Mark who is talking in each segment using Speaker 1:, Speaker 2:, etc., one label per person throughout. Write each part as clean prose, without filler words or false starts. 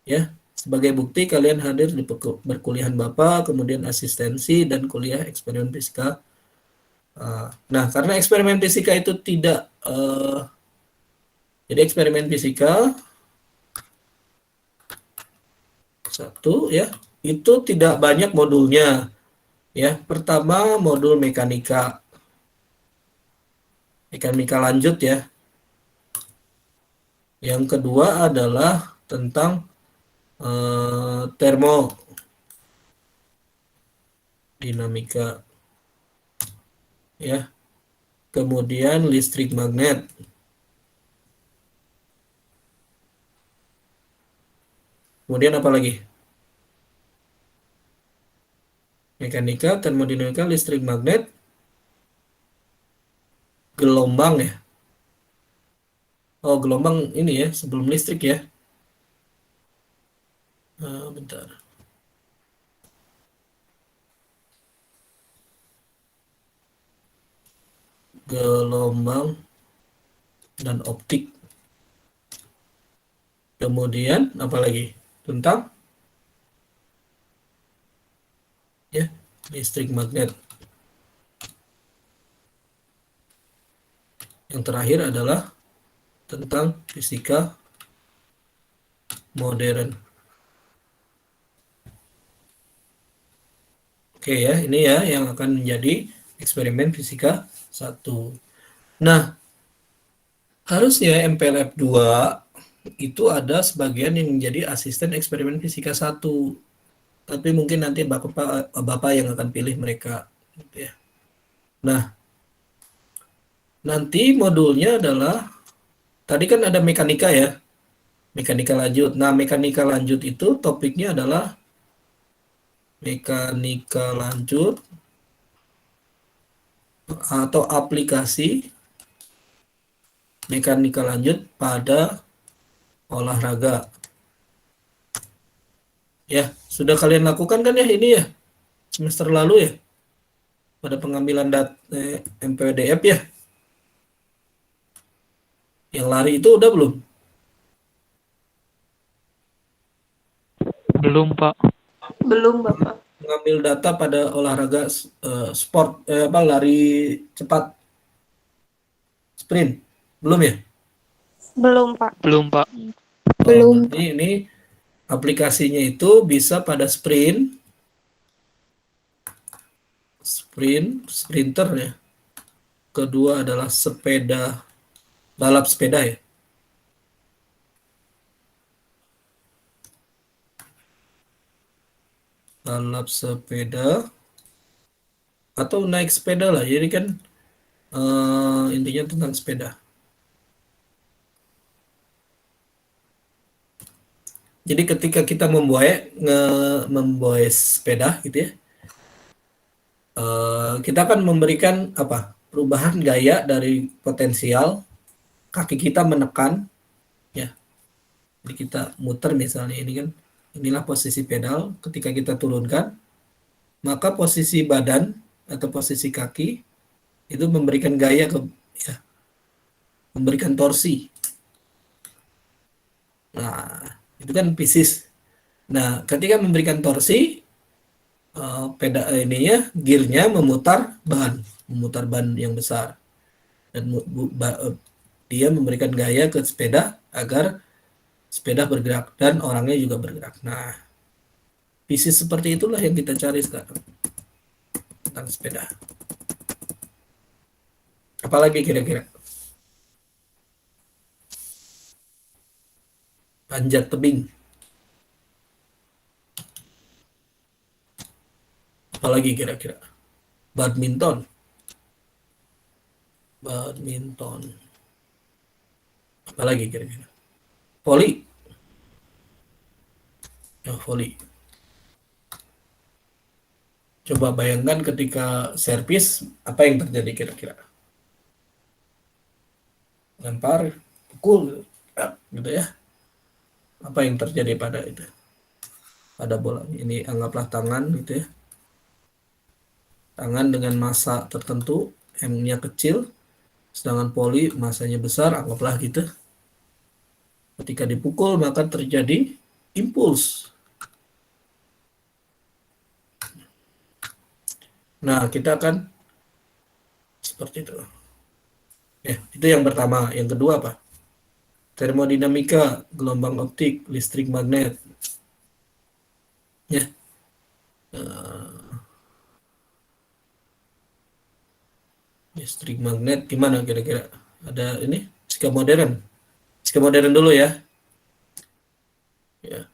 Speaker 1: Ya, sebagai bukti kalian hadir di perkuliahan Bapak, kemudian asistensi dan kuliah eksperimen fisika. Nah, karena eksperimen fisika itu tidak jadi eksperimen fisika satu ya, itu tidak banyak modulnya. Ya, pertama modul mekanika lanjut ya. Yang kedua adalah tentang termodinamika ya. Kemudian listrik magnet. Kemudian apa lagi? Mekanika, termodinamika, listrik magnet, gelombang ya. Oh, gelombang ini ya, sebelum listrik ya. Bentar. Gelombang dan optik. Kemudian apa lagi? Tentang ya, listrik magnet. Yang terakhir adalah tentang fisika modern. Oke ya, ini ya yang akan menjadi eksperimen fisika 1. Nah, harusnya MPLF 2 itu ada sebagian yang menjadi asisten eksperimen fisika 1. Tapi mungkin nanti Bapak yang akan pilih mereka. Gitu ya. Nah, nanti modulnya adalah, tadi kan ada mekanika ya, mekanika lanjut. Nah, mekanika lanjut itu topiknya adalah mekanika lanjut atau aplikasi mekanika lanjut pada olahraga. Ya, sudah kalian lakukan kan ya ini ya, semester lalu ya, pada pengambilan MPDF ya. Yang lari itu udah belum?
Speaker 2: Belum, Pak.
Speaker 3: Belum, Bapak.
Speaker 1: Mengambil data pada olahraga sport lari cepat sprint. Belum ya?
Speaker 3: Belum, Pak.
Speaker 2: Belum, Pak.
Speaker 3: Belum.
Speaker 1: Ini aplikasinya itu bisa pada sprinter ya. Kedua adalah balap sepeda ya. Balap sepeda atau naik sepeda lah. Jadi kan intinya tentang sepeda. Jadi ketika kita membuai sepeda gitu ya, kita akan memberikan perubahan gaya dari potensial kaki kita menekan ya. Jadi kita muter misalnya, inilah posisi pedal. Ketika kita turunkan, maka posisi badan atau posisi kaki itu memberikan gaya memberikan torsi. Nah, itu kan fisis. Nah, ketika memberikan torsi, gearnya memutar ban yang besar, dan dia memberikan gaya ke sepeda agar sepeda bergerak dan orangnya juga bergerak. Nah, fisis seperti itulah yang kita cari sekarang tentang sepeda. Apalagi kira-kira? Panjat tebing. Apalagi kira-kira? Badminton. Apalagi kira-kira? Voli. Voli. Coba bayangkan ketika servis, apa yang terjadi kira-kira? Lempar, pukul, gitu ya. Apa yang terjadi pada itu? Pada bola. Ini anggaplah tangan gitu ya. Tangan dengan massa tertentu, M-nya kecil, sedangkan voli massanya besar, anggaplah gitu. Ketika dipukul maka terjadi impuls. Nah, kita akan seperti itu. Ya, itu yang pertama. Yang kedua apa? Termodinamika, gelombang optik, listrik magnet. Ya, listrik magnet gimana kira-kira? Ada ini fisika modern. Fisika modern dulu ya. Ya,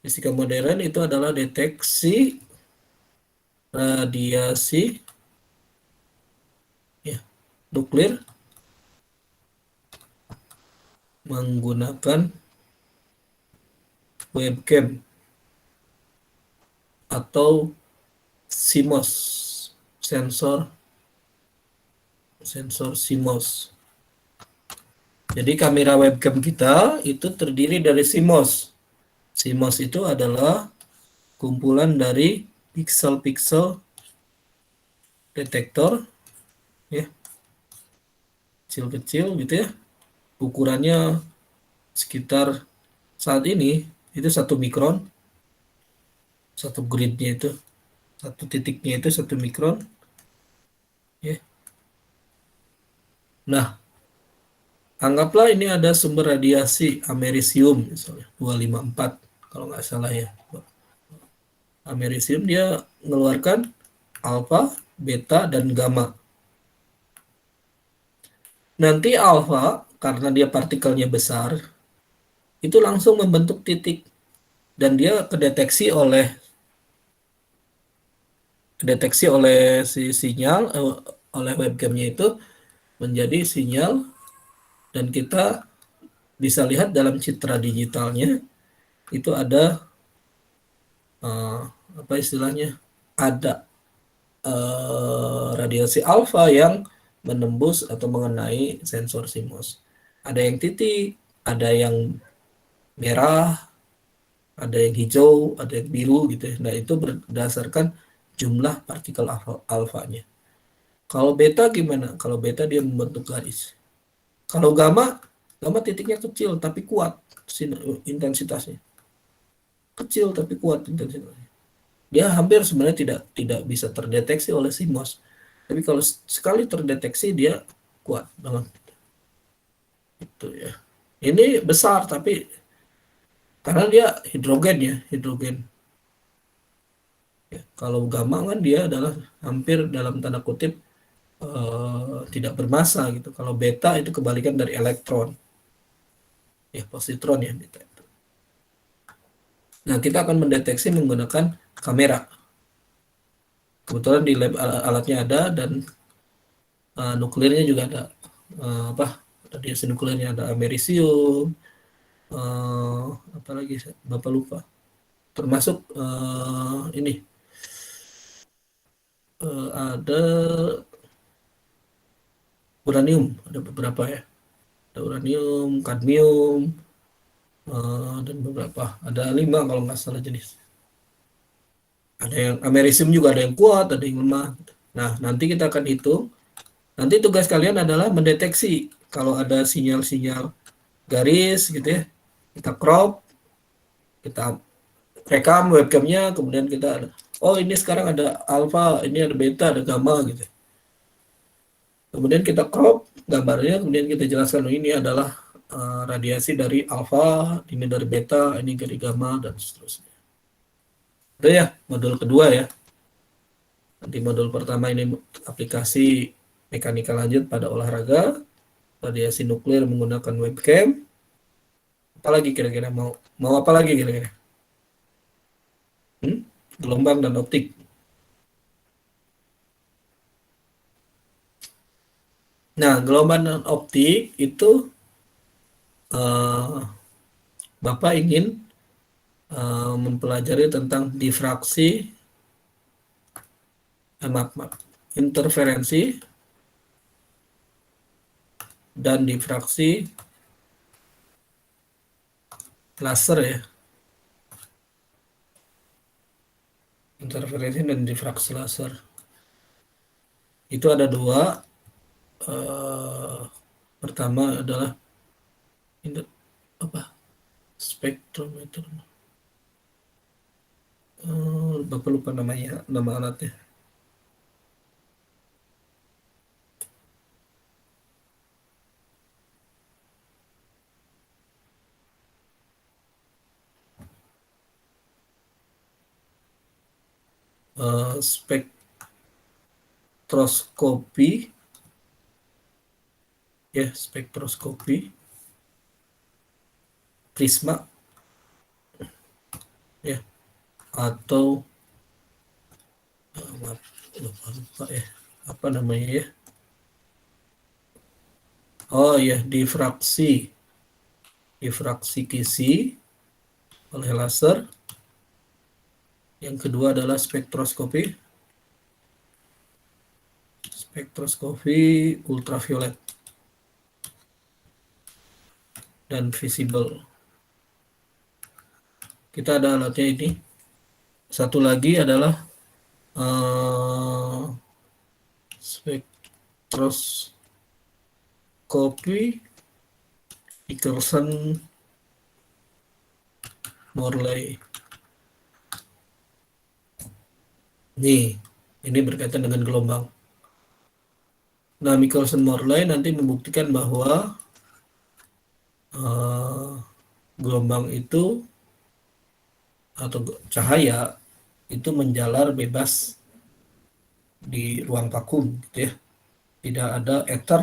Speaker 1: fisika modern itu adalah deteksi radiasi ya, nuklir menggunakan webcam atau CMOS, sensor CMOS. Jadi kamera webcam kita itu terdiri dari CMOS. CMOS itu adalah kumpulan dari piksel-piksel detektor ya, kecil-kecil gitu ya. Ukurannya sekitar saat ini itu 1 mikron, satu gridnya itu, satu titiknya itu 1 mikron ya. Nah, anggaplah ini ada sumber radiasi amerisium misalnya 254 kalau nggak salah ya. Amerisium dia mengeluarkan alfa, beta, dan gamma. Nanti alfa karena dia partikelnya besar itu langsung membentuk titik dan dia kedeteksi oleh si sinyal oleh webcamnya itu menjadi sinyal dan kita bisa lihat dalam citra digitalnya itu ada apa istilahnya, ada radiasi alfa yang menembus atau mengenai sensor CMOS. Ada yang titik, ada yang merah, ada yang hijau, ada yang biru gitu ya. Nah, itu berdasarkan jumlah partikel alfanya. Kalau beta gimana? Kalau beta dia membentuk garis. Kalau gamma, gamma titiknya kecil tapi kuat intensitasnya. Kecil tapi kuat intensitasnya. Dia hampir sebenarnya tidak bisa terdeteksi oleh CMOS. Tapi kalau sekali terdeteksi dia kuat banget. Itu ya. Ini besar tapi karena dia hidrogen ya, hidrogen. Ya, kalau gamma kan dia adalah hampir dalam tanda kutip tidak bermassa gitu. Kalau beta itu kebalikan dari elektron. Ya, positron ya beta itu. Nah, kita akan mendeteksi menggunakan kamera. Kebetulan di lab alatnya ada dan nuklirnya juga ada. Apa? Radiasi nuklirnya ada amerisium, apa lagi? Bapak lupa. Termasuk ini ada uranium, ada beberapa ya. Ada uranium, kadmium, dan beberapa. Ada 5 kalau nggak salah jenis. Ada yang amerisium juga ada yang kuat, ada yang lemah. Nah, nanti kita akan hitung. Nanti tugas kalian adalah mendeteksi kalau ada sinyal-sinyal garis gitu ya. Kita crop, kita rekam webcamnya, kemudian kita ada, oh ini sekarang ada alpha, ini ada beta, ada gamma gitu. Kemudian kita crop gambarnya, kemudian kita jelaskan oh, ini adalah radiasi dari alpha, ini dari beta, ini dari gamma dan seterusnya. Itu ya modul kedua ya. Nanti modul pertama ini aplikasi mekanika lanjut pada olahraga, radiasi nuklir menggunakan webcam. Apalagi kira-kira mau apa lagi kira-kira? Gelombang dan optik. Nah, gelombang dan optik itu Bapak ingin mempelajari tentang difraksi, interferensi dan difraksi laser ya. Interferensi dan difraksi laser. Itu ada 2. Pertama adalah spektrometer. Bapak lupa namanya, nama alatnya. Spektroskopi, ya, spektroskopi, prisma, ya, atau lupa ya, apa namanya ya? Oh ya, difraksi kisi oleh laser. Yang kedua adalah spektroskopi ultraviolet dan visible. Kita ada alatnya ini. Satu lagi adalah spektroskopi Michelson-Morley. Ini berkaitan dengan gelombang. Nah, Michelson-Morley nanti membuktikan bahwa gelombang itu atau cahaya itu menjalar bebas di ruang vakum, gitu ya. Tidak ada ether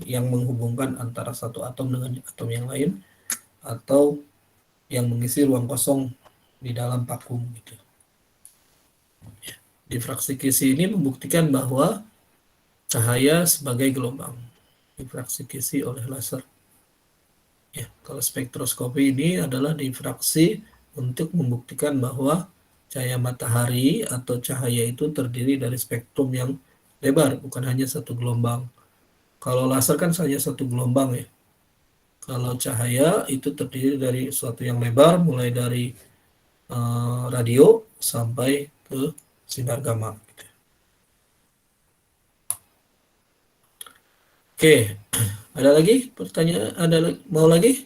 Speaker 1: yang menghubungkan antara satu atom dengan atom yang lain atau yang mengisi ruang kosong di dalam vakum, gitu. Difraksi kisi ini membuktikan bahwa cahaya sebagai gelombang difraksi kisi oleh laser. Ya, kalau spektroskopi ini adalah difraksi untuk membuktikan bahwa cahaya matahari atau cahaya itu terdiri dari spektrum yang lebar, bukan hanya satu gelombang. Kalau laser kan hanya satu gelombang ya. Kalau cahaya itu terdiri dari suatu yang lebar, mulai dari radio sampai ke sinar gamma. Oke, ada lagi pertanyaan? Mau lagi?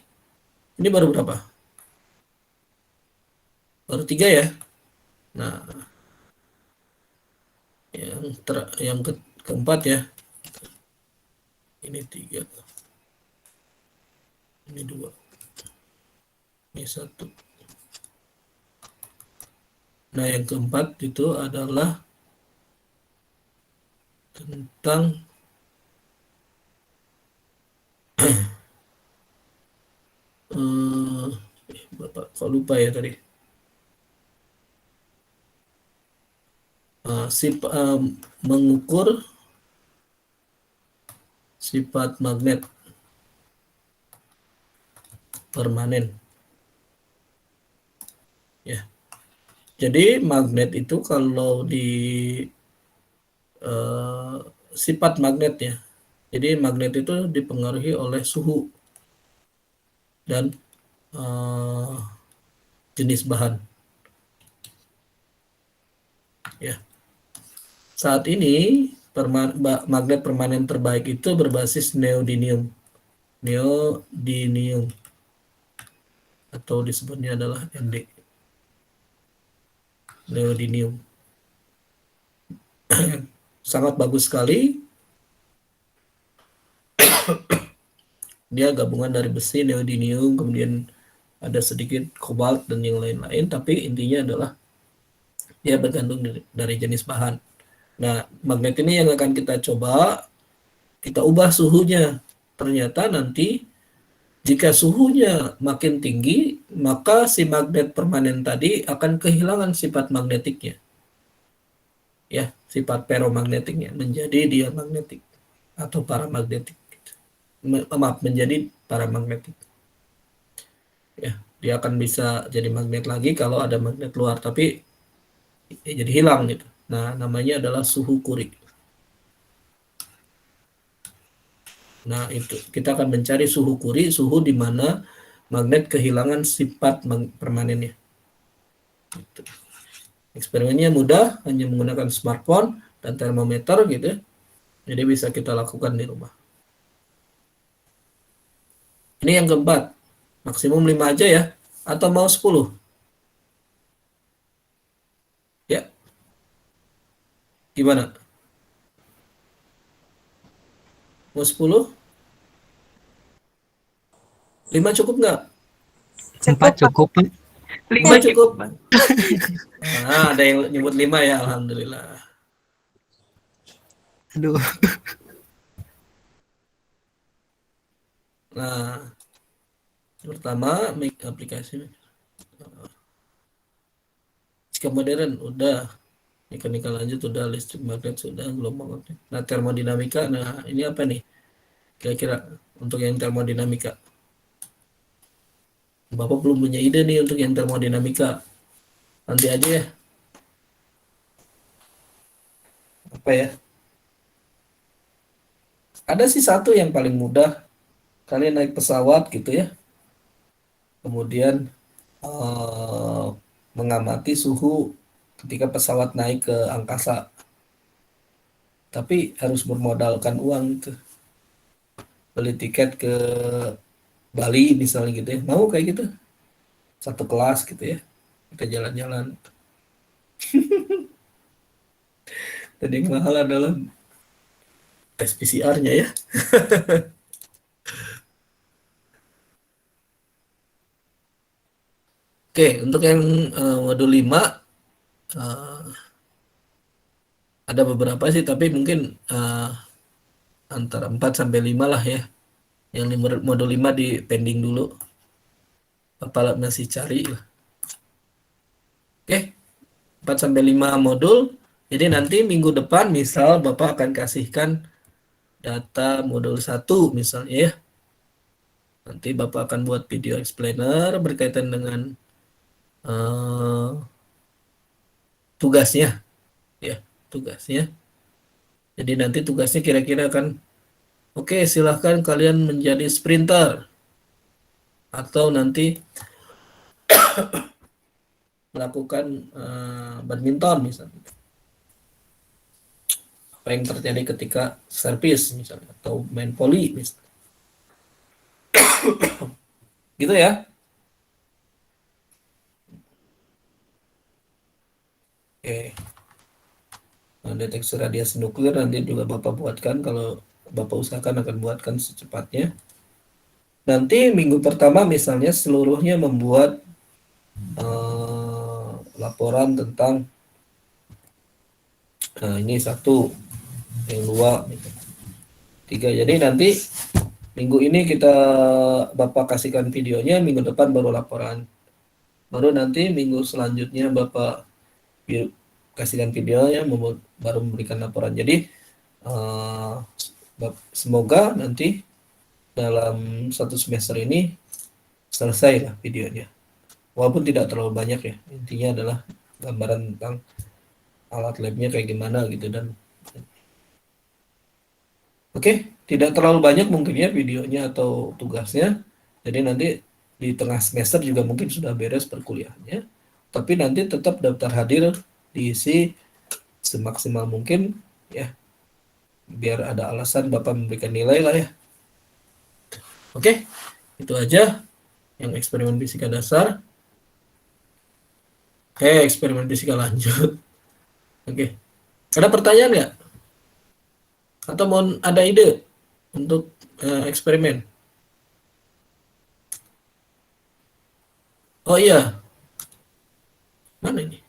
Speaker 1: Ini baru berapa? Baru 3 ya. Nah, yang keempat ya. Ini 3. Ini 2. Ini 1. Nah, yang keempat itu adalah tentang Bapak kok lupa ya tadi. Mengukur sifat magnet permanen. Ya. Jadi magnet itu kalau di sifat magnetnya. Jadi magnet itu dipengaruhi oleh suhu dan jenis bahan. Ya. Saat ini magnet permanen terbaik itu berbasis neodymium. Neodymium atau disebutnya adalah Nd. Neodymium. Sangat bagus sekali. Dia gabungan dari besi, neodymium, kemudian ada sedikit kobalt dan yang lain-lain, tapi intinya adalah dia bergantung dari jenis bahan. Nah, magnet ini yang akan kita coba, kita ubah suhunya. Ternyata nanti jika suhunya makin tinggi, maka si magnet permanen tadi akan kehilangan sifat magnetiknya. Ya, sifat ferromagnetiknya menjadi diamagnetik atau paramagnetik. Maaf, menjadi paramagnetik. Ya, dia akan bisa jadi magnet lagi kalau ada magnet luar, tapi ya jadi hilang gitu. Nah, namanya adalah suhu Curie. Nah, itu kita akan mencari suhu Curie, suhu di mana magnet kehilangan sifat permanennya. Gitu. Eksperimennya mudah, hanya menggunakan smartphone dan termometer gitu. Jadi bisa kita lakukan di rumah. Ini yang keempat, maksimum 5 aja ya. Atau mau 10? Ya, gimana? Mau 10? 5 cukup nggak?
Speaker 3: 4
Speaker 2: Cukup,
Speaker 3: cukup, Pak.
Speaker 1: 5
Speaker 3: 5
Speaker 1: cukup?
Speaker 3: cukup, Pak.
Speaker 1: Ada yang nyebut 5 ya, alhamdulillah.
Speaker 2: Aduh.
Speaker 1: Nah, pertama make aplikasi fisika modern udah, mekanika lanjut udah, listrik magnet sudah, gelombang magnet. Nah, termodinamika, nah ini apa nih? Kira-kira untuk yang termodinamika. Bapak belum punya ide nih untuk yang termodinamika. Nanti aja ya. Apa ya? Ada sih satu yang paling mudah. Kalian naik pesawat gitu ya. Kemudian eh, mengamati suhu ketika pesawat naik ke angkasa. Tapi harus bermodalkan uang tuh. Beli tiket ke Bali misalnya gitu ya. Mau kayak gitu? Satu kelas gitu ya. Kita jalan-jalan. Dan yang mahal adalah tes PCR-nya ya. Oke, untuk yang modul 5 eh, ada beberapa sih, tapi mungkin antara 4 sampai 5 lah ya. Yang modul 5 di pending dulu. Bapak masih cari lah. Oke, 4 sampai 5 modul. Jadi nanti minggu depan misal Bapak akan kasihkan data modul 1 misalnya ya. Nanti Bapak akan buat video explainer berkaitan dengan eh, tugasnya ya, tugasnya. Jadi nanti tugasnya kira-kira akan oke, silahkan kalian menjadi sprinter atau nanti melakukan badminton misalnya. Apa yang terjadi ketika servis misalnya atau main volley misalnya. Gitu ya. Oke. Nah, deteksi radiasi nuklir nanti juga Bapak buatkan, kalau Bapak usahakan akan buatkan secepatnya. Nanti minggu pertama misalnya seluruhnya membuat laporan tentang ini satu, yang dua, gitu. Tiga. Jadi nanti minggu ini kita Bapak kasihkan videonya, minggu depan baru laporan. Baru nanti minggu selanjutnya Bapak kasihkan videonya, baru memberikan laporan. Jadi semoga nanti dalam satu semester ini selesai lah videonya. Walaupun tidak terlalu banyak ya. Intinya adalah gambaran tentang alat labnya kayak gimana gitu dan oke, tidak terlalu banyak mungkin ya videonya atau tugasnya. Jadi nanti di tengah semester juga mungkin sudah beres perkuliahannya. Tapi nanti tetap daftar hadir diisi semaksimal mungkin ya. Biar ada alasan Bapak memberikan nilai lah ya. Oke, itu aja yang eksperimen fisika dasar. Oke, eksperimen fisika lanjut. Oke, ada pertanyaan nggak? Atau mau ada ide untuk eksperimen? Oh iya, mana ini?